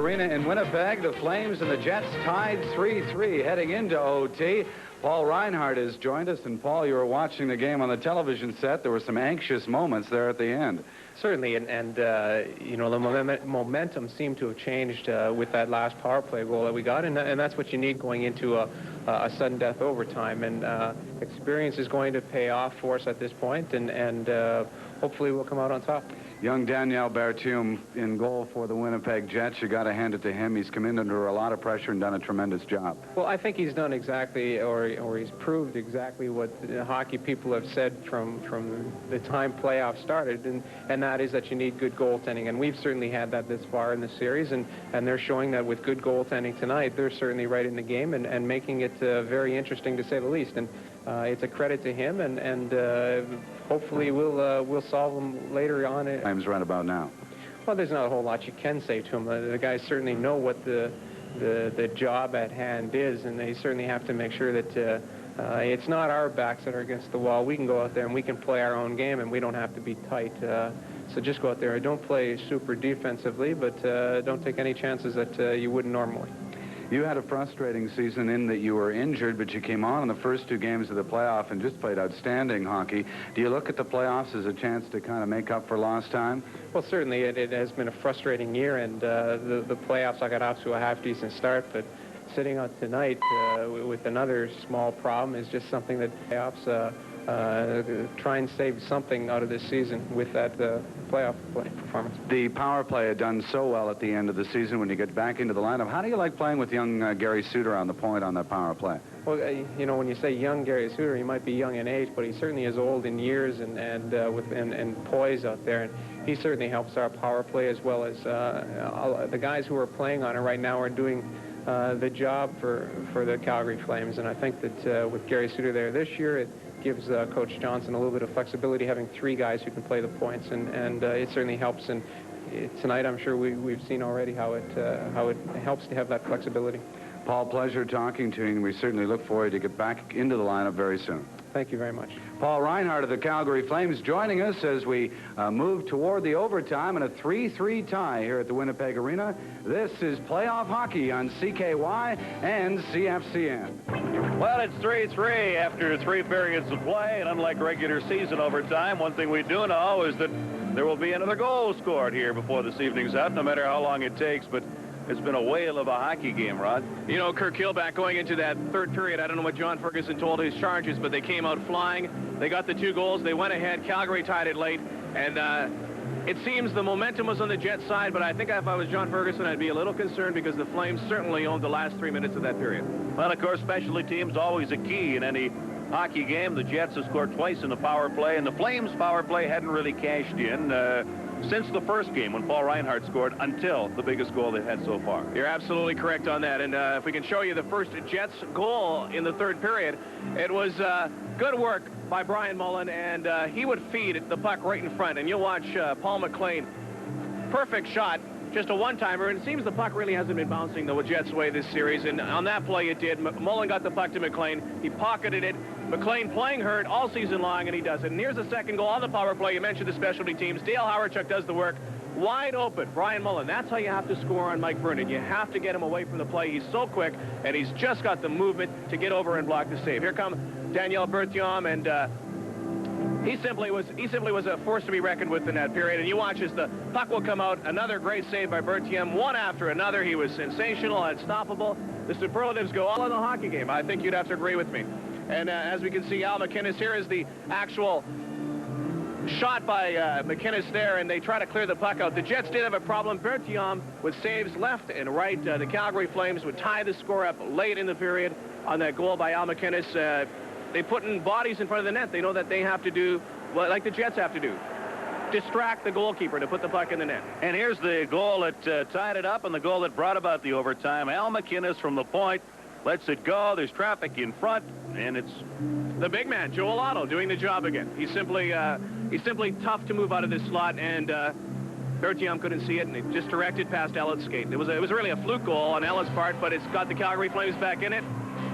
Arena in Winnipeg. The Flames and the Jets tied 3-3 heading into OT. Paul Reinhardt has joined us. And Paul, you were watching the game on the television set. There were some anxious moments there at the end. Certainly, and you know, the momentum seemed to have changed with that last power play goal that we got, and that's what you need going into a sudden death overtime. And experience is going to pay off for us at this point, and hopefully we'll come out on top. Young Daniel Berthiaume in goal for the Winnipeg Jets. You got to hand it to him. He's come in under a lot of pressure and done a tremendous job. Well, I think he's done exactly, or he's proved exactly what hockey people have said from the time playoffs started, and that is that you need good goaltending. And we've certainly had that this far in the series, and they're showing that with good goaltending tonight, they're certainly right in the game and making it very interesting, to say the least. And it's a credit to him, and hopefully we'll solve them later on. Time's right about now. Well, there's not a whole lot you can say to him. The guys certainly know what the job at hand is, and they certainly have to make sure that it's not our backs that are against the wall. We can go out there and we can play our own game, and we don't have to be tight. So just go out there. Don't play super defensively, but don't take any chances that you wouldn't normally. You had a frustrating season in that you were injured, but you came on in the first two games of the playoff and just played outstanding hockey. Do you look at the playoffs as a chance to kind of make up for lost time? Well, certainly it has been a frustrating year, and the playoffs I got off to a half-decent start, but sitting out tonight with another small problem is just something that playoffs try and save something out of this season with that playoff performance. The power play had done so well at the end of the season when you get back into the lineup. How do you like playing with young Gary Suter on the point on that power play? Well, you know, when you say young Gary Suter, he might be young in age, but he certainly is old in years and poise out there. And he certainly helps our power play, as well as the guys who are playing on it right now are doing the job for the Calgary Flames. And I think that with Gary Suter there this year, it gives Coach Johnson a little bit of flexibility, having three guys who can play the points, and it certainly helps. And tonight, I'm sure we've seen already how it helps to have that flexibility. Paul, pleasure talking to you, and we certainly look forward to get back into the lineup very soon. Thank you very much. Paul Reinhardt of the Calgary Flames joining us as we move toward the overtime in a 3-3 tie here at the Winnipeg Arena. This is playoff hockey on CKY and CFCN. Well, it's 3-3 after 3 periods of play, and unlike regular season overtime, one thing we do know is that there will be another goal scored here before this evening's out, no matter how long it takes. But it's been a whale of a hockey game, Rod. You know, Kirk Hillback going into that third period, I don't know what John Ferguson told his charges, but they came out flying. They got the 2 goals. They went ahead. Calgary tied it late. And it seems the momentum was on the Jets side, but I think if I was John Ferguson, I'd be a little concerned because the Flames certainly owned the last 3 minutes of that period. Well, of course, specialty teams always a key in any hockey game. The Jets have scored twice in the power play, and the Flames' power play hadn't really cashed in since the first game when Paul Reinhardt scored until the biggest goal they've had so far. You're absolutely correct on that. And if we can show you the first Jets goal in the third period, it was good work by Brian Mullen, and he would feed the puck right in front. And you'll watch Paul McLean, perfect shot, just a one-timer, and it seems the puck really hasn't been bouncing the Jets' way this series, and on that play it did. Mullen got the puck to McLean. He pocketed it. McLean playing hurt all season long, and he does it. And here's the second goal on the power play. You mentioned the specialty teams. Dale Howardchuk does the work. Wide open, Brian Mullen. That's how you have to score on Mike Vernon. You have to get him away from the play. He's so quick, and he's just got the movement to get over and block the save. Here come Daniel Berthiaume, and he simply was a force to be reckoned with in that period. And you watch as the puck will come out. Another great save by Berthiaume, one after another. He was sensational, unstoppable. The superlatives go all in the hockey game. I think you'd have to agree with me. And as we can see, Al McInnes, here is the actual shot by McInnes there, and they try to clear the puck out. The Jets did have a problem. Berthiaume with saves left and right. The Calgary Flames would tie the score up late in the period on that goal by Al McInnes. They put in bodies in front of the net. They know that they have to do, well, like the Jets have to do, distract the goalkeeper to put the puck in the net. And here's the goal that tied it up and the goal that brought about the overtime. Al McInnes from the point lets it go. There's traffic in front, and it's the big man, Joel Otto, doing the job again. He's simply tough to move out of this slot, and Berthiaume couldn't see it, and it just directed past Elliot's skate. It was really a fluke goal on Elliot's part, but it's got the Calgary Flames back in it.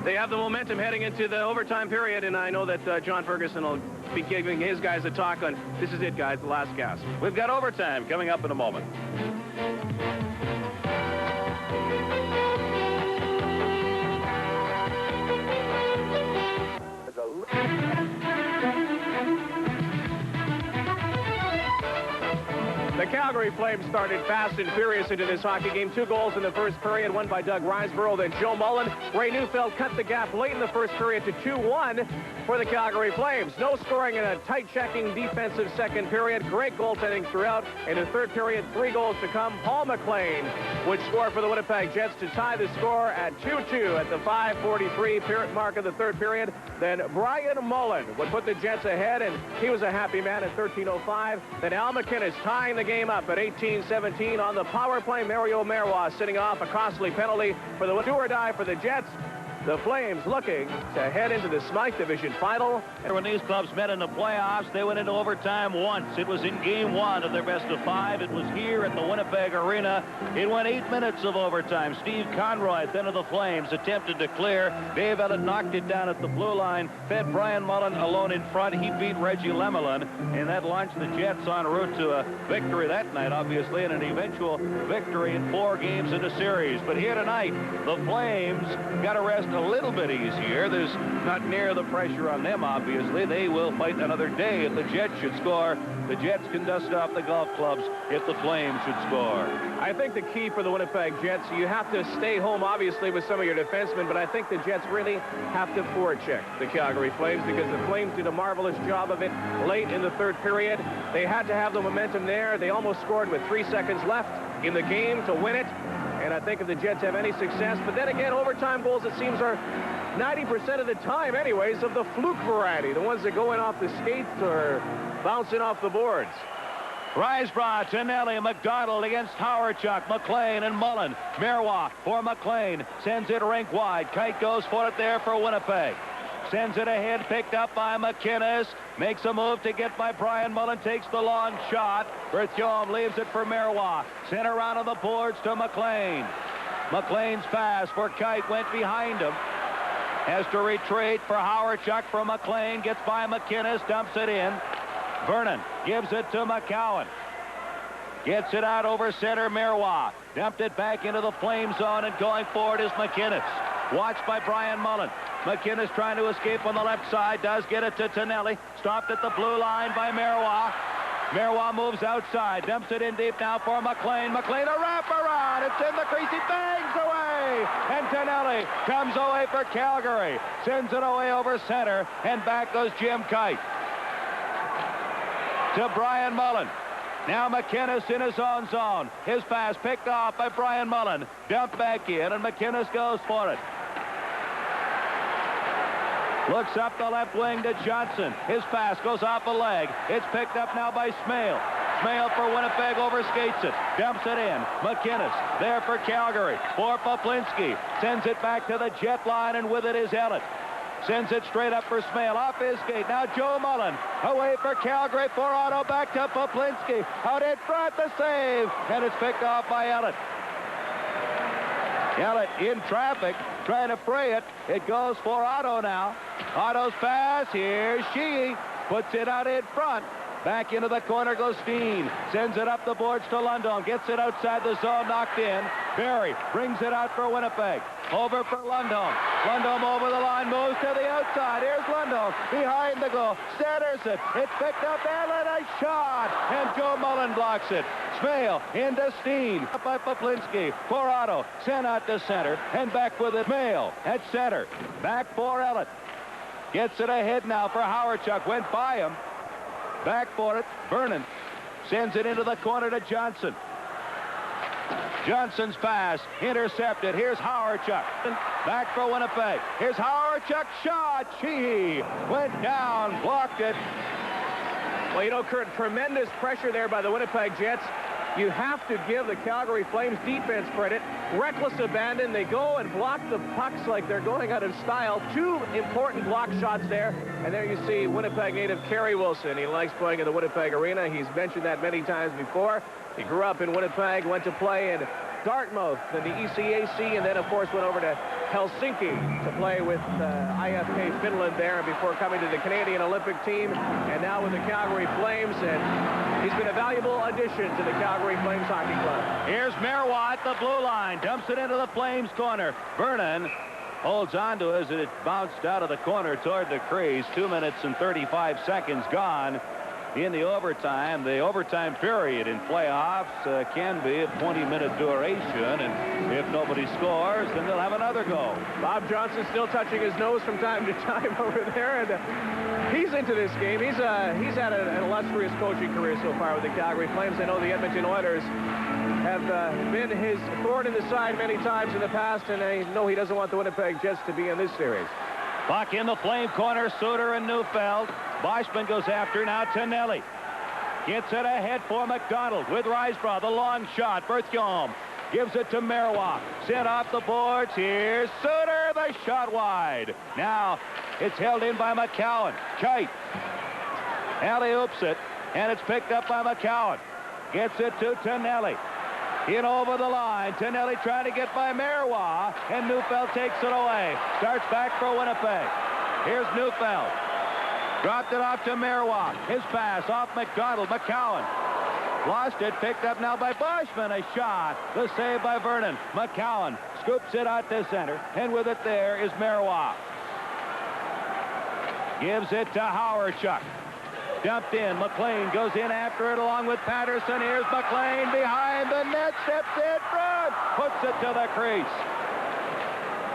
They have the momentum heading into the overtime period, and I know that John Ferguson will be giving his guys a talk on, this is it, guys, the last gasp. We've got overtime coming up in a moment. Calgary Flames started fast and furious into this hockey game. 2 goals in the first period, one by Doug Riseborough, then Joe Mullen. Ray Neufeld cut the gap late in the first period to 2-1 for the Calgary Flames. No scoring in a tight-checking defensive second period. Great goaltending throughout. In the third period, 3 goals to come. Paul McLean would score for the Winnipeg Jets to tie the score at 2-2 at the 5:43 period mark of the third period. Then Brian Mullen would put the Jets ahead, and he was a happy man at 13:05. Then Al McInnes tying the game up at 18-17 on the power play. Mario Marois sitting off a costly penalty for the do-or-die for the Jets. The Flames looking to head into the Smythe Division final. When these clubs met in the playoffs, they went into overtime once. It was in game 1 of their best-of-5. It was here at the Winnipeg Arena. It went 8 minutes of overtime. Steve Conroy, then of the Flames, attempted to clear. Dave Ellett knocked it down at the blue line, fed Brian Mullen alone in front. He beat Reggie Lemelin, and that launched the Jets en route to a victory that night, obviously, and an eventual victory in 4 games in the series. But here tonight, the Flames got to rest a little bit easier. There's not near the pressure on them, obviously. They will fight another day if the Jets should score. The Jets can dust off the golf clubs if the Flames should score. I think the key for the Winnipeg Jets, you have to stay home, obviously, with some of your defensemen, but I think the Jets really have to forecheck the Calgary Flames because the Flames did a marvelous job of it late in the third period. They had to have the momentum there. They almost scored with 3 seconds left in the game to win it. And I think if the Jets have any success, but then again, overtime goals, it seems, are 90% of the time, anyways, of the fluke variety, the ones that go in off the skates or bouncing off the boards. Riseborough, Tonelli, McDonald against Howarchuk, McLean and Mullen. Marois for McLean, sends it rink wide. Kite goes for it there for Winnipeg. Sends it ahead, picked up by McInnes. Makes a move to get by Brian Mullen. Takes the long shot. Berthiaume leaves it for Marois. Sent around on the boards to McLean. McLean's pass for Kite went behind him. Has to retreat for Howarchuk for McLean. Gets by McInnes, dumps it in. Vernon gives it to McCowan. Gets it out over center, Marois. Dumped it back into the flame zone, and going forward is McInnes. Watched by Brian Mullen. McInnes trying to escape on the left side. Does get it to Tonelli. Stopped at the blue line by Marois. Marois moves outside. Dumps it in deep now for McLean. McLean a wraparound. It's in the crease. He bangs away. And Tonelli comes away for Calgary. Sends it away over center. And back goes Jim Kite. To Brian Mullen. Now McInnes in his own zone. His pass picked off by Brian Mullen. Dumped back in, and McInnes goes for it. Looks up the left wing to Johnson. His pass goes off a leg. It's picked up now by Smale. Smale for Winnipeg overskates it. Dumps it in. McInnes there for Calgary. For Poplinski. Sends it back to the jet line, and with it is Ellett. Sends it straight up for Smale. Off his skate. Now Joe Mullen. Away for Calgary. For Otto. Back to Poplinski. Out in front. The save. And it's picked off by Ellett. Ellett in traffic. Trying to fray it. It goes for Otto now. Otto's pass. Here's Sheehy. Puts it out in front. Back into the corner goes Steen. Sends it up the boards to Lundholm. Gets it outside the zone. Knocked in. Barry brings it out for Winnipeg. Over for Lundholm. Lundholm over the line. Moves to the outside. Here's Lundholm. Behind the goal. Centers it. It's picked up. Ellett a shot. And Joe Mullen blocks it. Smale into Steen. Up by Poplinski. For Otto. Sent out to center. And back with it. Smale at center. Back for Ellett. Gets it ahead now for Howarchuk. Went by him. Back for it. Vernon sends it into the corner to Johnson. Johnson's pass intercepted. Here's Howarchuk. Back for Winnipeg. Here's Howarchuk. Shot. Sheehy went down. Blocked it. Well, you know, Kurt, tremendous pressure there by the Winnipeg Jets. You have to give the Calgary Flames defense credit. Reckless abandon. They go and block the pucks like they're going out of style. 2 important block shots there. And there you see Winnipeg native Kerry Wilson. He likes playing in the Winnipeg Arena. He's mentioned that many times before. He grew up in Winnipeg, went to play in Dartmouth in the ECAC, and then, of course, went over to Helsinki to play with IFK Finland there before coming to the Canadian Olympic team, and now with the Calgary Flames, and he's been a valuable addition to the Calgary Flames Hockey Club. Here's Marois at the blue line. Dumps it into the Flames corner. Vernon holds on to it as it bounced out of the corner toward the crease. 2 minutes and 35 seconds gone in the overtime. The overtime period in playoffs can be a 20-minute duration, and if nobody scores, then they'll have another go. Bob Johnson still touching his nose from time to time over there, and he's into this game. He's had an illustrious coaching career so far with the Calgary Flames. I know the Edmonton Oilers have been his thorn in the side many times in the past, and I know he doesn't want the Winnipeg Jets to be in this series. Puck in the Flame corner, Suter and Neufeld. Boschman goes after now to Nelly. Gets it ahead for McDonald with Risebrough. The long shot. Berthiaume gives it to Marois. Sent off the boards. Here's Suter. The shot wide. Now it's held in by McCowan. Kite alley-oops it, and it's picked up by McCowan. Gets it to Tonelli. In over the line. Tonelli trying to get by Marois, and Neufeld takes it away. Starts back for Winnipeg. Here's Neufeld. Dropped it off to Marois. His pass off McDonald. McCowan lost it. Picked up now by Boschman. A shot. The save by Vernon. McCowan scoops it out to center, and with it there is Marois. Gives it to Howard-Chuck. Dumped in. McLean goes in after it along with Patterson. Here's McLean behind the net. Steps in front. Puts it to the crease.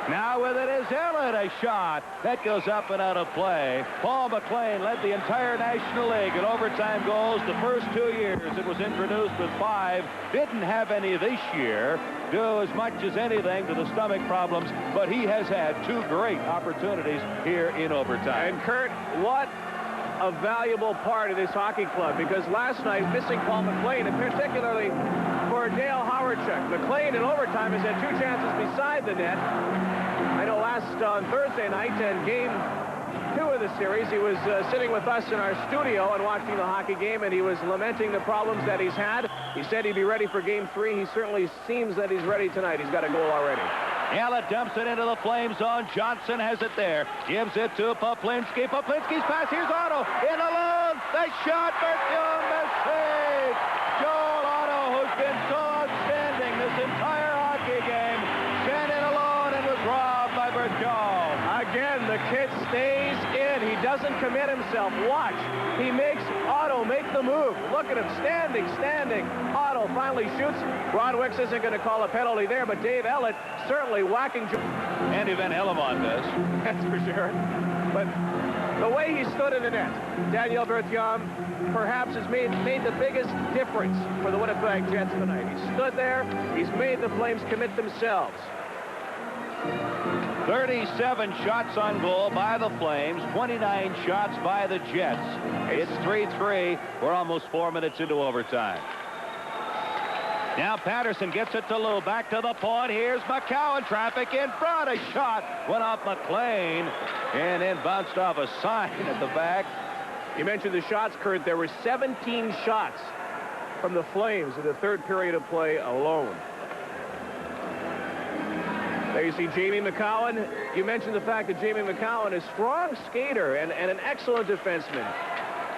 Now with it is Ellett. A shot. That goes up and out of play. Paul McLean led the entire National League in overtime goals the first 2 years. It was introduced with 5. Didn't have any this year. Do as much as anything to the stomach problems, but he has had 2 great opportunities here in overtime. And Kurt, what a valuable part of this hockey club, because last night missing Paul McLean, and particularly for Dale Howard-Chuck. McLean in overtime has had 2 chances beside the net. I know on Thursday night and game 2 of the series, he was sitting with us in our studio and watching the hockey game, and he was lamenting the problems that he's had. He said he'd be ready for game 3. He certainly seems that he's ready tonight. He's got a goal already. Ellett dumps it into the Flame zone. Johnson has it there. Gives it to Poplinski. Poplinski's pass. Here's Otto. In alone. The shot. Berthiaume. The save. Joel Otto, who's been so outstanding this entire hockey game, sent in alone and was robbed by Berthiaume. Again, the kid stays in. He doesn't commit himself. Watch. He makes Otto make the move. Look at him. Standing. Otto finally shoots. Ron Wicks isn't going to call a penalty there, but Dave Ellett certainly whacking. Andy Van Hellemond does. That's for sure. But the way he stood in the net, Daniel Berthiaume perhaps has made the biggest difference for the Winnipeg Jets tonight. He stood there. He's made the Flames commit themselves. 37 shots on goal by the Flames, 29 shots by the Jets. It's 3-3. We're almost 4 minutes into overtime. Now Patterson gets it to Lou. Back to the point. Here's McCowan. Traffic in front. A shot went off McLean and then bounced off a sign at the back. You mentioned the shots, Kurt. There were 17 shots from the Flames in the third period of play alone. There you see Jamie McCowan. You mentioned the fact that Jamie McCowan is a strong skater and an excellent defenseman.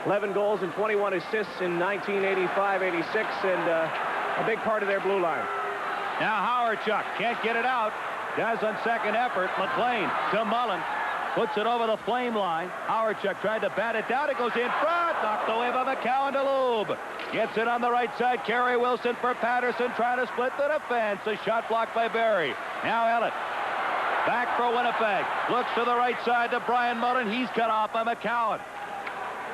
11 goals and 21 assists in 1985-86, and a big part of their blue line. Now Howard-Chuck can't get it out. Does on second effort. McLean to Mullen. Puts it over the Flame line. Howard-Chuck tried to bat it down. It goes in front. Knocked away by McCowan to Lube. Gets it on the right side. Kerry Wilson for Patterson trying to split the defense. A shot blocked by Barry. Now Ellett. Back for Winnipeg. Looks to the right side to Brian Mullen. He's cut off by McCowan.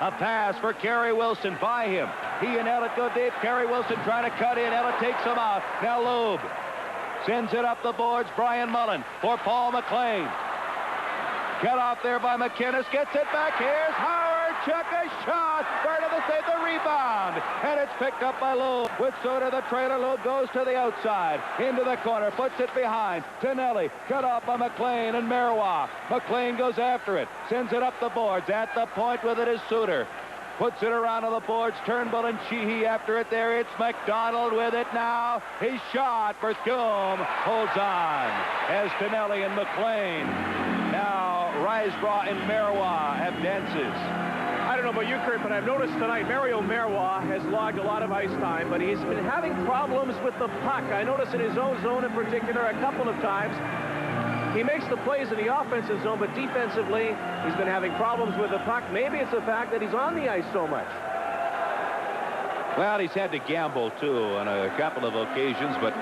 A pass for Kerry Wilson by him. He and Ellett go deep. Kerry Wilson trying to cut in. Ellett takes him out. Now Lube sends it up the boards. Brian Mullen for Paul McLean. Cut off there by McInnes. Gets it back. Here's Howard-Chuck. A shot. Part of the save. The rebound. And it's picked up by Lou. With Soda, the trailer. Lou goes to the outside. Into the corner. Puts it behind. Tonelli. Cut off by McLean and Marois. McLean goes after it. Sends it up the boards. At the point with it is Suter. Puts it around on the boards. Turnbull and Sheehy after it there. It's McDonald with it now. His shot. Berthiaume holds on. As Tonelli and McLean. Now Risebrough and Marois have dances. I don't know about you, Kurt, but I've noticed tonight Mario Marois has logged a lot of ice time, but he's been having problems with the puck. I noticed in his own zone in particular a couple of times. He makes the plays in the offensive zone, but defensively, he's been having problems with the puck. Maybe it's the fact that he's on the ice so much. Well, he's had to gamble, too, on a couple of occasions. But,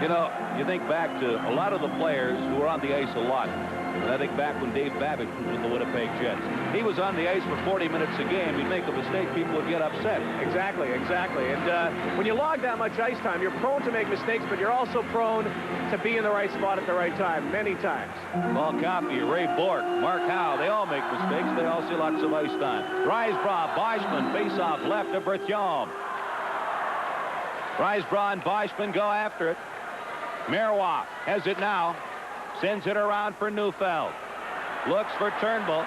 you know, you think back to a lot of the players who were on the ice a lot. And I think back when Dave Babbage was with the Winnipeg Jets. He was on the ice for 40 minutes a game. He'd make a mistake, people would get upset. Exactly. And when you log that much ice time, you're prone to make mistakes, but you're also prone to be in the right spot at the right time, many times. Paul Coffey, Ray Bork, Mark Howe, they all make mistakes. They all see lots of ice time. Risebrough, Boschman, face-off left to Berthiaume. Risebrough and Boschman go after it. Marois has it now. Sends it around for Neufeld. Looks for Turnbull.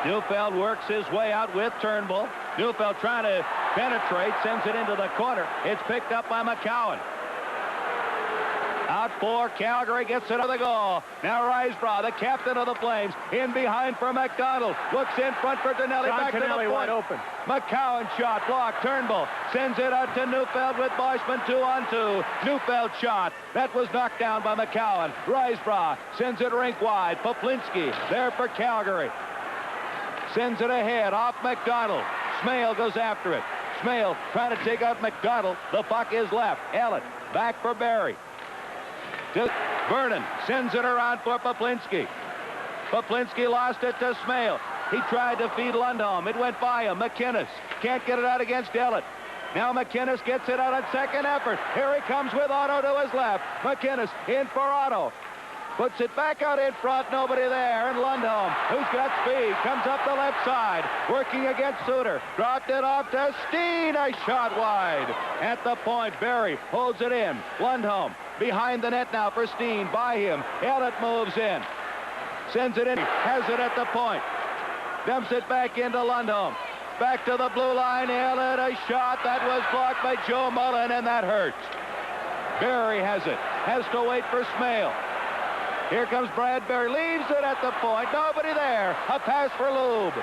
Neufeld works his way out with Turnbull. Neufeld trying to penetrate. Sends it into the corner. It's picked up by McCowan. Out for Calgary, gets it to the goal. Now Risebrough, the captain of the Flames, in behind for McDonald. Looks in front for Tonelli. John back Tonelli to the point. wide open. McCowan shot, blocked. Turnbull sends it out to Neufeld with Boschman 2-on-2. Neufeld shot. That was knocked down by McCowan. Risebrough sends it rink wide. Poplinski there for Calgary. Sends it ahead off McDonald. Smale goes after it. Smale trying to take out McDonald. The puck is left. Ellett back for Barry. Vernon sends it around for Poplinski. Poplinski lost it to Smale. He tried to feed Lundholm. It went by him. McInnes can't get it out against Ellett. Now McInnes gets it out on second effort. Here he comes with Otto to his left. McInnes in for Otto. Puts it back out in front. Nobody there. And Lundholm, who's got speed, comes up the left side. Working against Suter. Dropped it off to Steen. A shot wide. At the point, Barry holds it in. Lundholm behind the net now for Steen. By him. Ellett moves in. Sends it in. Has it at the point. Dumps it back into Lundholm. Back to the blue line. Ellett, a shot that was blocked by Joe Mullen, and that hurts. Barry has it. Has to wait for Smale. Here comes Bradbury. Leaves it at the point. Nobody there. A pass for Lube.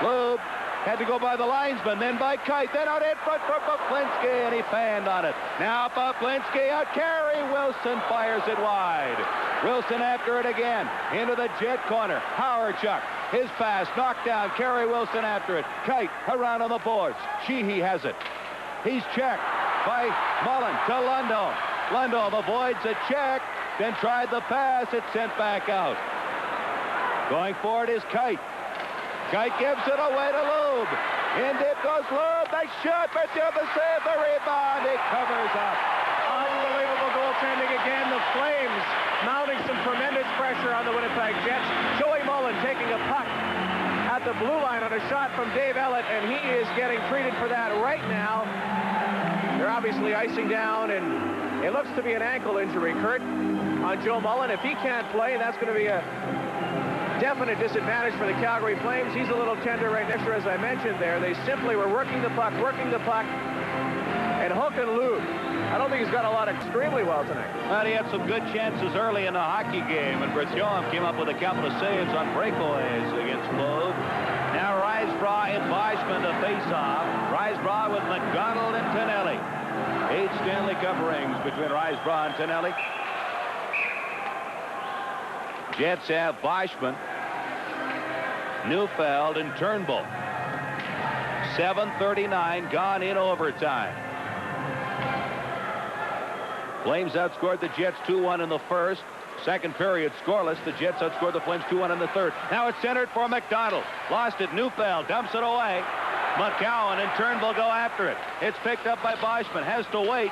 Lube had to go by the linesman, then by Kite, then out in front for Poplinski, and he fanned on it. Now Poplinski, a carry. Wilson fires it wide. Wilson after it again. Into the Jet corner. Howardchuk. His pass knocked down. Kerry Wilson after it. Kite around on the boards. Sheehy has it. He's checked by Mullen to Lundholm. Lundholm avoids a check, then tried the pass. It's sent back out. Going forward is Kite. Kite gives it away to Lube. In it goes Lube. Nice shot. Berthiaume the save. The rebound. It covers up. Unbelievable goaltending again. The Flames mounting some tremendous pressure on the Winnipeg Jets. Joey Mullen taking a puck at the blue line on a shot from Dave Ellett, and he is getting treated for that right now. They're obviously icing down, and it looks to be an ankle injury, Kurt, on Joe Mullen. If he can't play, that's going to be a definite disadvantage for the Calgary Flames. He's a little tender right next to her, as I mentioned there. They simply were working the puck, and hook and lube. I don't think he's got a lot extremely well tonight. Well, he had some good chances early in the hockey game, and Berthiaume came up with a couple of saves on breakaways against Lube. Now Risebrough and Boschman to face-off. Risebrough with McDonald and Tonelli. 8 Stanley Cup rings between Risebrough and Tonelli. Jets have Boschman, Neufeld, and Turnbull. 7:39 gone in overtime. Flames outscored the Jets 2-1 in the first. Second period scoreless. The Jets outscored the Flames 2-1 in the third. Now it's centered for McDonald. Lost it. Neufeld dumps it away. McCowan and Turnbull go after it. It's picked up by Boschman. Has to wait.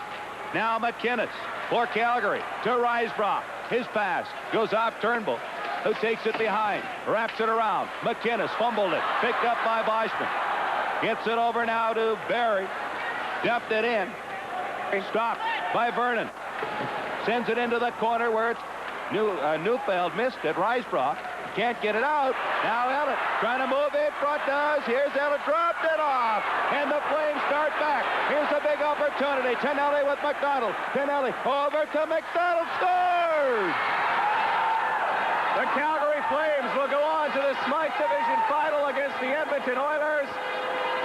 Now McInnes for Calgary to Risebrough. His pass goes off Turnbull, who takes it behind. Wraps it around. McInnes fumbled it. Picked up by Boschman. Gets it over now to Barry. Dumped it in. Stopped by Vernon. Sends it into the corner where it's Neufeld missed it. Risebrough can't get it out. Now Ellett trying to move in front. Does. Here's Ellett. Dropped it off. And the Flames start back. Here's a big opportunity. Tonelli with McDonald. Tonelli over to McDonald. Scores! The Calgary Flames will go on to the Smythe Division final against the Edmonton Oilers.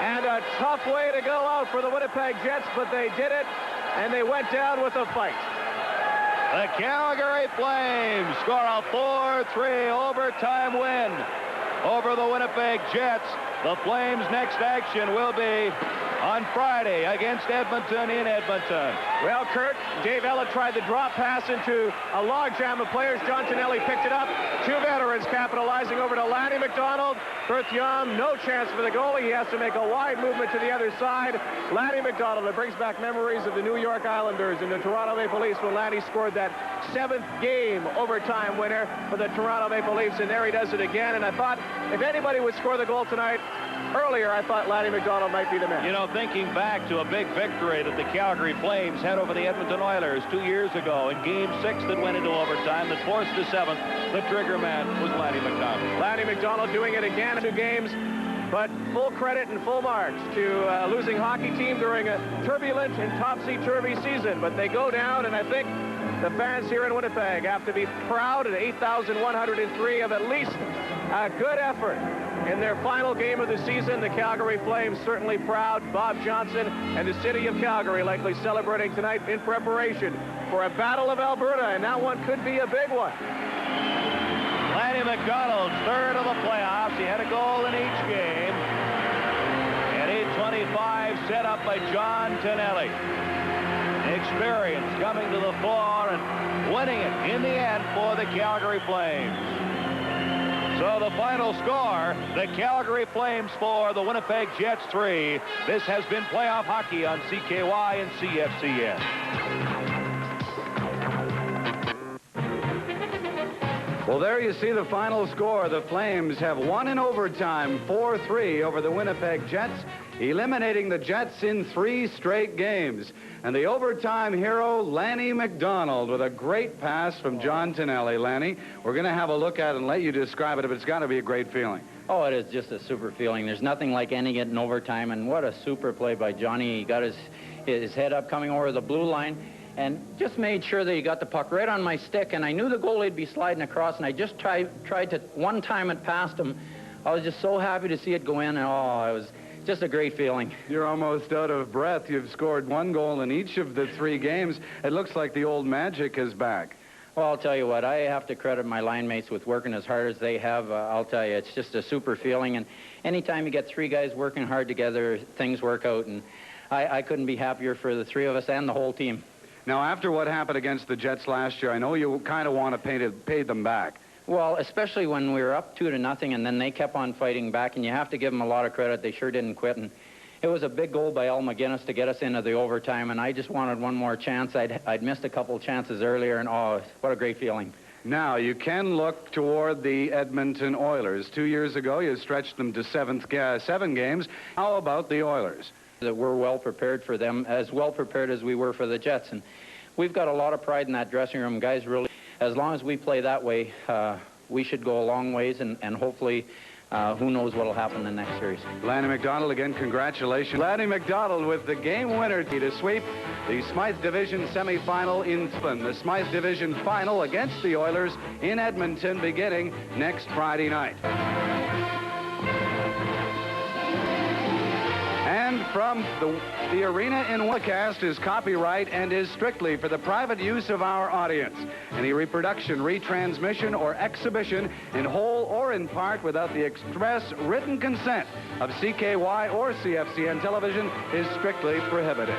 And a tough way to go out for the Winnipeg Jets, but they did it, and they went down with a fight. The Calgary Flames score a 4-3 overtime win over the Winnipeg Jets. The Flames' next action will be on Friday against Edmonton in Edmonton. Well, Kurt, Dave Ella tried the drop pass into a logjam of players. John Tonelli picked it up. Two veterans capitalizing over to Lanny McDonald. Berthiaume, no chance for the goalie. He has to make a wide movement to the other side. Lanny McDonald, it brings back memories of the New York Islanders and the Toronto Maple Leafs when Lanny scored that 7th game overtime winner for the Toronto Maple Leafs, and there he does it again. And I thought if anybody would score the goal tonight, earlier I thought Lanny McDonald might be the man. You know, thinking back to a big victory that the Calgary Flames had over the Edmonton Oilers 2 years ago in Game 6 that went into overtime that forced the 7th, the trigger man was Lanny McDonald. Lanny McDonald doing it again in 2 games, but full credit and full marks to a losing hockey team during a turbulent and topsy-turvy season. But they go down, and I think the fans here in Winnipeg have to be proud at 8,103 of at least a good effort. In their final game of the season, the Calgary Flames certainly proud. Bob Johnson and the city of Calgary likely celebrating tonight in preparation for a Battle of Alberta, and that one could be a big one. Lanny McDonald, 3rd of the playoffs. He had a goal in each game. At 8:25, set up by John Tonelli. Experience coming to the fore and winning it in the end for the Calgary Flames. So the final score, the Calgary Flames 4, the Winnipeg Jets 3. This has been Playoff Hockey on CKY and CFCN. Well, there you see the final score. The Flames have won in overtime 4-3 over the Winnipeg Jets, eliminating the Jets in 3 straight games. And the overtime hero, Lanny McDonald, with a great pass from John Tonelli. Lanny, we're going to have a look at it and let you describe it, but it's got to be a great feeling. Oh, it is just a super feeling. There's nothing like ending it in overtime, and what a super play by Johnny. He got his head up coming over the blue line and just made sure that he got the puck right on my stick, and I knew the goalie'd be sliding across, and I just tried to, one time it passed him. I was just so happy to see it go in, and oh, it was just a great feeling. You're almost out of breath. You've scored 1 goal in each of the 3 games. It looks like the old magic is back. Well, I'll tell you what, I have to credit my line mates with working as hard as they have. I'll tell you, it's just a super feeling, and anytime you get 3 guys working hard together, things work out, and I couldn't be happier for the 3 of us and the whole team. Now, after what happened against the Jets last year, I know you kind of want to pay them back. Well, especially when we were up 2-0, and then they kept on fighting back, and you have to give them a lot of credit. They sure didn't quit, and it was a big goal by Al McGinnis to get us into the overtime, and I just wanted one more chance. I'd missed a couple chances earlier, and oh, what a great feeling. Now, you can look toward the Edmonton Oilers. 2 years ago, you stretched them to 7 games. How about the Oilers? That we're well prepared for them, as well prepared as we were for the Jets, and we've got a lot of pride in that dressing room. Guys, really, as long as we play that way, we should go a long ways, and hopefully who knows what will happen in the next series. Lanny McDonald, again, congratulations. Lanny McDonald with the game winner to sweep the Smythe Division semifinal in Flynn. The Smythe Division final against the Oilers in Edmonton beginning next Friday night. And from the arena in Winnipeg is copyright and is strictly for the private use of our audience. Any reproduction, retransmission, or exhibition in whole or in part without the express written consent of CKY or CFCN television is strictly prohibited.